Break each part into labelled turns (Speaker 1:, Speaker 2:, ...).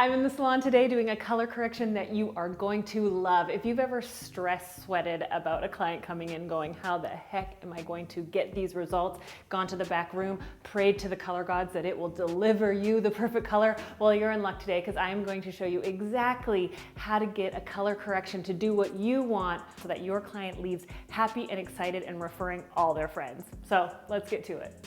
Speaker 1: I'm in the salon today doing a color correction that you are going to love. If you've ever stress sweated about a client coming in going, how the heck am I going to get these results? Gone to the back room, prayed to the color gods that it will deliver you the perfect color. Well, you're in luck today because I am going to show you exactly how to get a color correction to do what you want so that your client leaves happy and excited and referring all their friends. So let's get to it.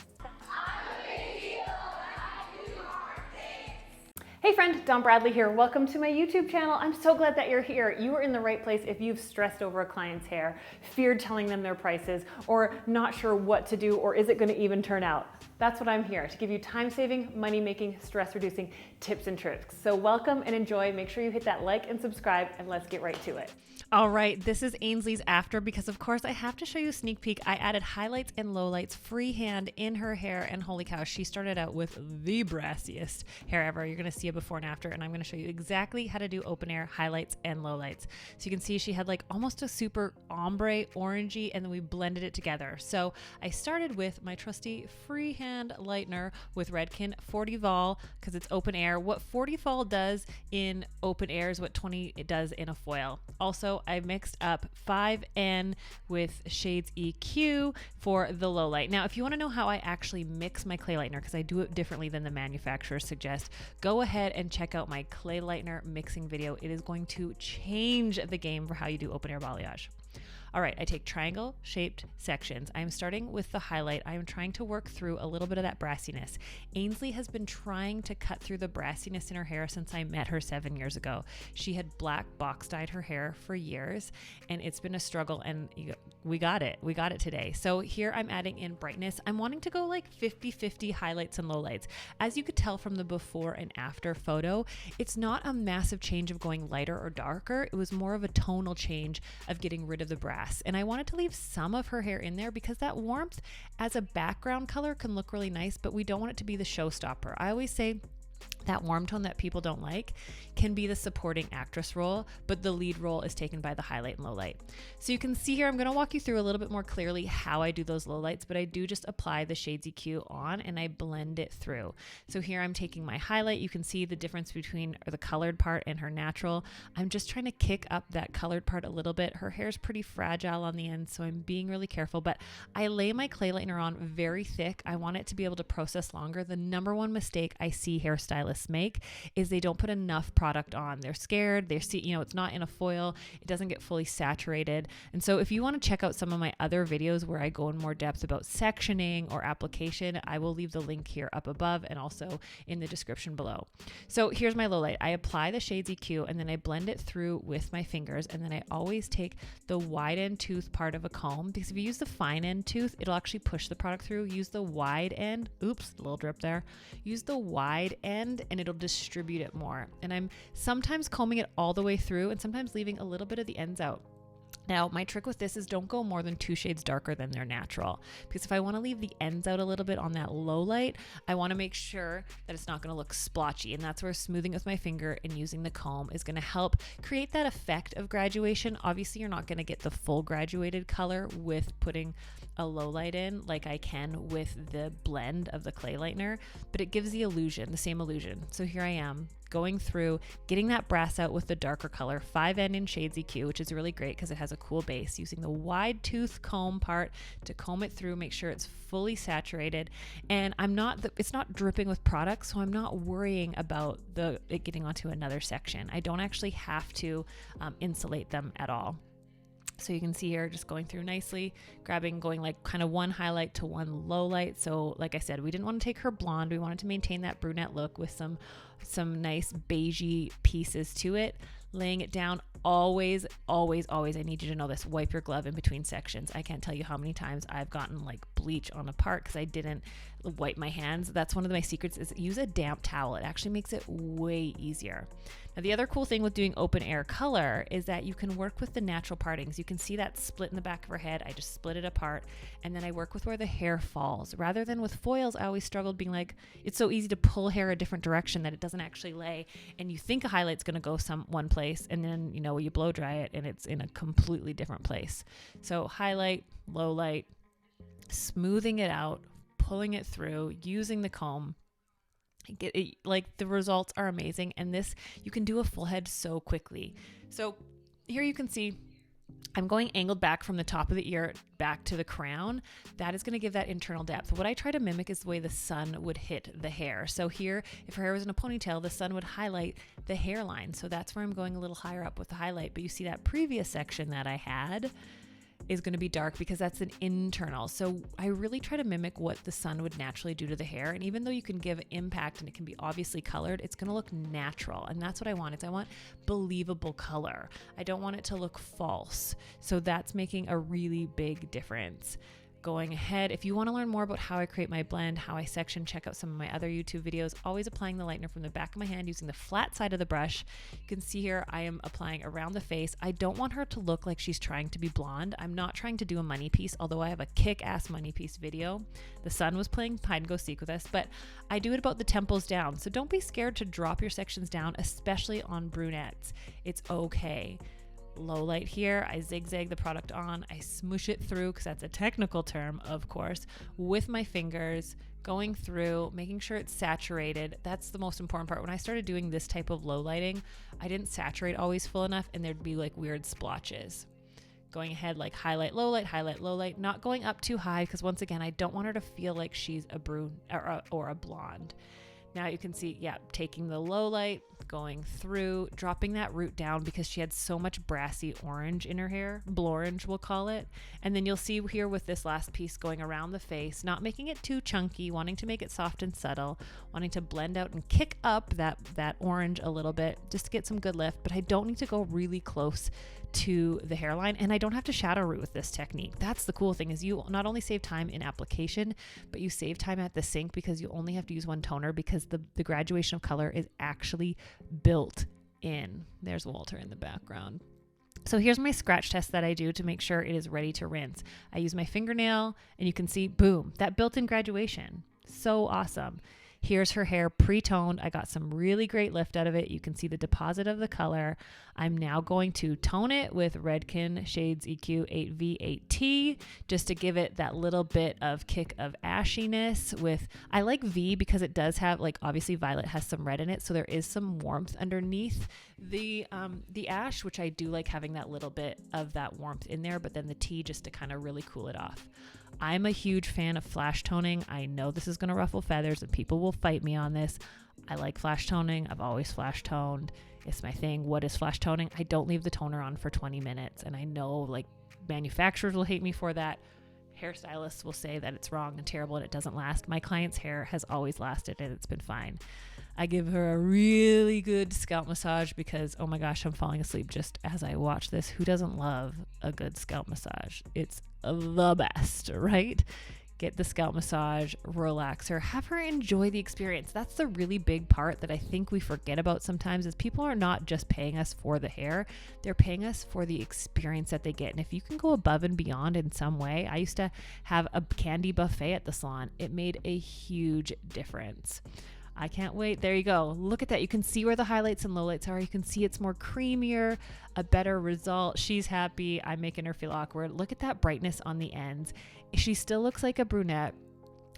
Speaker 1: Hey friend, Dawn Bradley here. Welcome to my YouTube channel. I'm so glad that you're here. You are in the right place if you've stressed over a client's hair, feared telling them their prices, or not sure what to do, or is it going to even turn out? That's what I'm here to give you time-saving, money-making, stress-reducing tips and tricks. So welcome and enjoy. Make sure you hit that like and subscribe, and let's get right to it. All right, this is Ainsley's after because of course I have to show you a sneak peek. I added highlights and lowlights freehand in her hair, and holy cow, she started out with the brassiest hair ever. You're going to see a before and after, and I'm going to show you exactly how to do open air highlights and lowlights. So you can see she had like almost a super ombre orangey, and then we blended it together. So I started with my trusty freehand lightener with Redken 40 vol because it's open air. What 40 vol does in open air is what 20 it does in a foil. Also, I mixed up 5N with shades EQ for the low light. Now, if you want to know how I actually mix my clay lightener, because I do it differently than the manufacturers suggest, go ahead and check out my clay lightener mixing video. It is going to change the game for how you do open air balayage. All right, I take triangle shaped sections. I'm starting with the highlight. I am trying to work through a little bit of that brassiness. Ainsley has been trying to cut through the brassiness in her hair since I met her 7 years ago. She had black box dyed her hair for years, and it's been a struggle, and we got it. We got it today. So here I'm adding in brightness. I'm wanting to go like 50-50 highlights and lowlights. As you could tell from the before and after photo, it's not a massive change of going lighter or darker. It was more of a tonal change of getting rid of the brass. And I wanted to leave some of her hair in there because that warmth as a background color can look really nice, but we don't want it to be the showstopper. I always say that warm tone that people don't like can be the supporting actress role, but the lead role is taken by the highlight and low light. So you can see here, I'm going to walk you through a little bit more clearly how I do those low lights, but I do just apply the shades EQ on and I blend it through. So here I'm taking my highlight. You can see the difference between the colored part and her natural. I'm just trying to kick up that colored part a little bit. Her hair is pretty fragile on the end, so I'm being really careful, but I lay my clay lightener on very thick. I want it to be able to process longer. The number one mistake I see hairstylists make is they don't put enough product on. They're scared. They see, it's not in a foil. It doesn't get fully saturated. And so if you want to check out some of my other videos where I go in more depth about sectioning or application, I will leave the link here up above and also in the description below. So here's my low light. I apply the shades EQ and then I blend it through with my fingers. And then I always take the wide end tooth part of a comb, because if you use the fine end tooth, it'll actually push the product through. Use the wide end. Oops, a little drip there. Use the wide end and it'll distribute it more. And I'm sometimes combing it all the way through and sometimes leaving a little bit of the ends out. Now, my trick with this is don't go more than 2 shades darker than their natural, because if I want to leave the ends out a little bit on that low light, I want to make sure that it's not going to look splotchy, and that's where smoothing with my finger and using the comb is going to help create that effect of graduation. Obviously, you're not going to get the full graduated color with putting a low light in like I can with the blend of the clay lightener, but it gives the illusion, the same illusion. So here I am going through, getting that brass out with the darker color, 5N in shades EQ, which is really great because it has a cool base, using the wide tooth comb part to comb it through, make sure it's fully saturated. And it's not dripping with product, so I'm not worrying about it getting onto another section. I don't actually have to insulate them at all. So you can see here, just going through nicely, going like kind of one highlight to one low light. So like I said, we didn't want to take her blonde. We wanted to maintain that brunette look with some nice beigey pieces to it. Laying it down, always, always, always, I need you to know this, wipe your glove in between sections. I can't tell you how many times I've gotten like bleach on a part because I didn't wipe my hands. That's one of my secrets, is use a damp towel. It actually makes it way easier. Now, the other cool thing with doing open air color is that you can work with the natural partings. You can see that split in the back of her head. I just split it apart, and then I work with where the hair falls. Rather than with foils, I always struggled being like, it's so easy to pull hair a different direction that it doesn't actually lay, and you think a highlight's going to go one place, and then you blow dry it and it's in a completely different place. So highlight, low light, smoothing it out, pulling it through, using the comb, Like the results are amazing. And this, you can do a full head so quickly. So here you can see I'm going angled back from the top of the ear back to the crown. That is going to give that internal depth. What I try to mimic is the way the sun would hit the hair. So here, if her hair was in a ponytail, the sun would highlight the hairline. So that's where I'm going a little higher up with the highlight. But you see that previous section that I had is going to be dark because that's an internal. So I really try to mimic what the sun would naturally do to the hair. And even though you can give impact and it can be obviously colored, it's going to look natural. And that's what I want. I want believable color. I don't want it to look false. So that's making a really big difference. Going ahead, if you want to learn more about how I create my blend, how I section, check out some of my other YouTube videos. Always applying the lightener from the back of my hand using the flat side of the brush. You can see here I am applying around the face. I don't want her to look like she's trying to be blonde. I'm not trying to do a money piece, although I have a kick-ass money piece video. The sun was playing hide and go seek with us, but I do it about the temples down. So don't be scared to drop your sections down, especially on brunettes. It's okay. Low light here, I zigzag the product on, I smoosh it through, because that's a technical term, of course, with my fingers, going through, making sure it's saturated. That's the most important part. When I started doing this type of low lighting, I didn't saturate always full enough, and there'd be like weird splotches. Going ahead, like highlight, low light, not going up too high, because once again, I don't want her to feel like she's a brune or a blonde. Now you can see, taking the low light, going through, dropping that root down because she had so much brassy orange in her hair, blorange we'll call it. And then you'll see here with this last piece going around the face, not making it too chunky, wanting to make it soft and subtle, wanting to blend out and kick up that orange a little bit just to get some good lift, but I don't need to go really close to the hairline, and I don't have to shadow root with this technique. That's the cool thing, is you not only save time in application, but you save time at the sink because you only have to use one toner, because the graduation of color is actually built in. There's Walter in the background. So here's my scratch test that I do to make sure it is ready to rinse. I use my fingernail, and you can see, boom, that built-in graduation. So awesome. Here's her hair pre-toned. I got some really great lift out of it. You can see the deposit of the color. I'm now going to tone it with Redken Shades EQ 8V8T just to give it that little bit of kick of ashiness. I like V because it does have, like, obviously violet has some red in it, so there is some warmth underneath the ash, which I do like having that little bit of that warmth in there, but then the T just to kind of really cool it off. I'm a huge fan of flash toning. I know this is going to ruffle feathers and people will fight me on this. I like flash toning. I've always flash toned. It's my thing. What is flash toning? I don't leave the toner on for 20 minutes. And I know, like, manufacturers will hate me for that. Hairstylists will say that it's wrong and terrible and it doesn't last. My client's hair has always lasted and it's been fine. I give her a really good scalp massage because, oh my gosh, I'm falling asleep just as I watch this. Who doesn't love a good scalp massage? It's the best, right? Get the scalp massage, relax her, have her enjoy the experience. That's the really big part that I think we forget about sometimes, is people are not just paying us for the hair, they're paying us for the experience that they get. And if you can go above and beyond in some way, I used to have a candy buffet at the salon. It made a huge difference. I can't wait. There you go. Look at that. You can see where the highlights and lowlights are. You can see it's more creamier, a better result. She's happy. I'm making her feel awkward. Look at that brightness on the ends. She still looks like a brunette.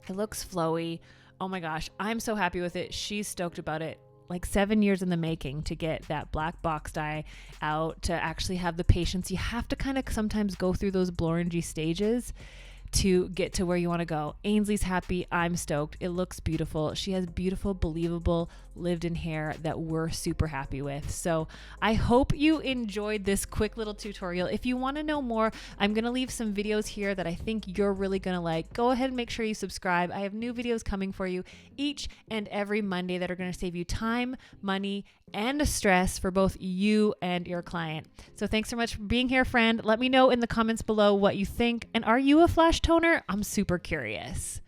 Speaker 1: It looks flowy. Oh my gosh. I'm so happy with it. She's stoked about it. Like 7 years in the making to get that black box dye out, to actually have the patience. You have to kind of sometimes go through those blorangey stages to get to where you want to go. Ainsley's happy. I'm stoked. It looks beautiful. She has beautiful, believable, lived-in hair that we're super happy with. So I hope you enjoyed this quick little tutorial. If you want to know more, I'm going to leave some videos here that I think you're really going to like. Go ahead and make sure you subscribe. I have new videos coming for you each and every Monday that are going to save you time, money, and stress for both you and your client. So thanks so much for being here, friend. Let me know in the comments below what you think. And are you a flash toner? I'm super curious.